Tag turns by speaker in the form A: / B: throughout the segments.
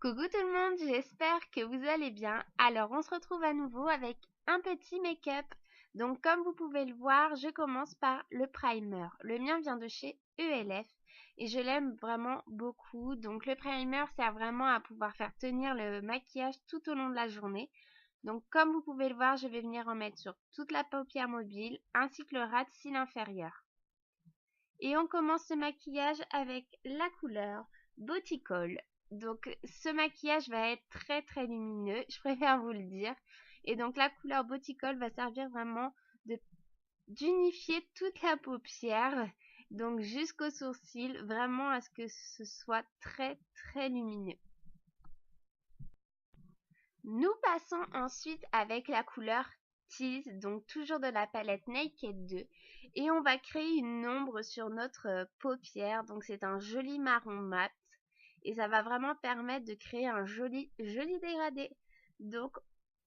A: Coucou tout le monde, j'espère que vous allez bien. Alors on se retrouve à nouveau avec un petit make-up. Donc comme vous pouvez le voir, je commence par le primer. Le mien vient de chez ELF et je l'aime vraiment beaucoup. Donc le primer sert vraiment à pouvoir faire tenir le maquillage tout au long de la journée. Donc comme vous pouvez le voir, je vais venir en mettre sur toute la paupière mobile ainsi que le ras de cils inférieur. Et on commence ce maquillage avec la couleur Boticole. Donc ce maquillage va être très lumineux, je préfère vous le dire. Et donc la couleur Boticole va servir vraiment d'unifier toute la paupière, donc jusqu'aux sourcils, vraiment à ce que ce soit très lumineux. Nous passons ensuite avec la couleur Tease, donc toujours de la palette Naked 2, et on va créer une ombre sur notre paupière. Donc c'est un joli marron mat et ça va vraiment permettre de créer un joli dégradé. Donc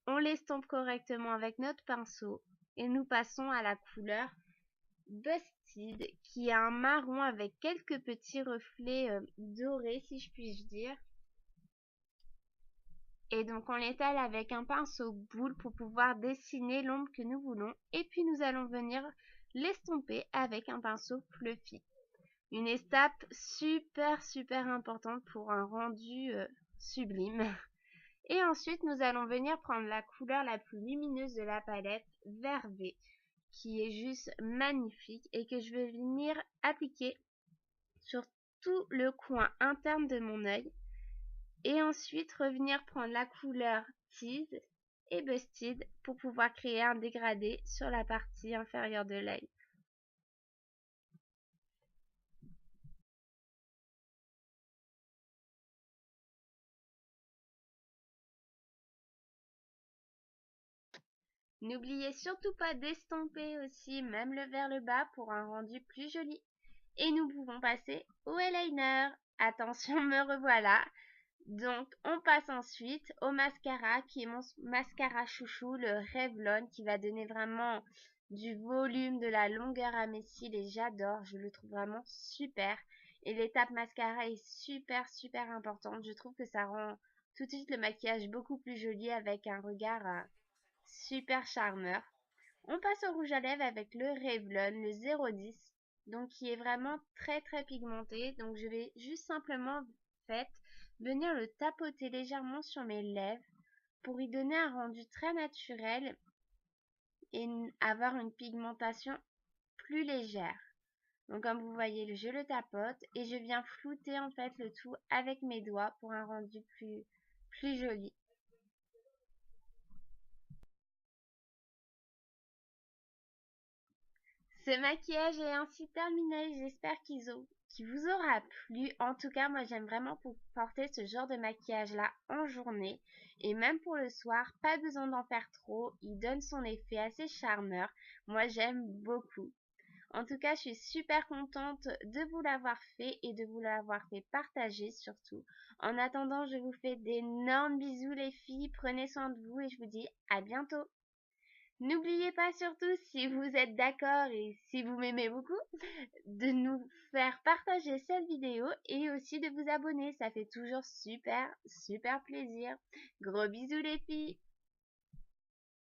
A: on l'estompe correctement avec notre pinceau et nous passons à la couleur Busted qui est un marron avec quelques petits reflets dorés, si je puis dire. Et donc on l'étale avec un pinceau boule pour pouvoir dessiner l'ombre que nous voulons. Et puis nous allons venir l'estomper avec un pinceau fluffy. Une étape super importante pour un rendu sublime. Et ensuite nous allons venir prendre la couleur la plus lumineuse de la palette, Vervé, qui est juste magnifique et que je vais venir appliquer sur tout le coin interne de mon œil. Et ensuite revenir prendre la couleur Tease et Busted pour pouvoir créer un dégradé sur la partie inférieure de l'œil. N'oubliez surtout pas d'estomper aussi même le vers le bas pour un rendu plus joli. Et nous pouvons passer au eyeliner. Attention, me revoilà. Donc, on passe ensuite au mascara qui est mon mascara chouchou, le Revlon, qui va donner vraiment du volume, de la longueur à mes cils et j'adore, je le trouve vraiment super. Et l'étape mascara est super importante. Je trouve que ça rend tout de suite le maquillage beaucoup plus joli avec un regard super charmeur. On passe au rouge à lèvres avec le Revlon, le 010, donc qui est vraiment très pigmenté. Donc je vais juste simplement venir le tapoter légèrement sur mes lèvres pour y donner un rendu très naturel et avoir une pigmentation plus légère. Donc comme vous voyez, je le tapote et je viens flouter en fait le tout avec mes doigts pour un rendu plus joli. Ce maquillage est ainsi terminé, j'espère qu'il vous aura plu. En tout cas, moi j'aime vraiment pour porter ce genre de maquillage là en journée et même pour le soir, pas besoin d'en faire trop, il donne son effet assez charmeur. Moi j'aime beaucoup. En tout cas, je suis super contente de vous l'avoir fait et de vous l'avoir fait partager surtout. En attendant, je vous fais d'énormes bisous les filles, prenez soin de vous et je vous dis à bientôt. N'oubliez pas surtout, si vous êtes d'accord et si vous m'aimez beaucoup, de nous faire partager cette vidéo et aussi de vous abonner. Ça fait toujours super plaisir. Gros bisous les filles!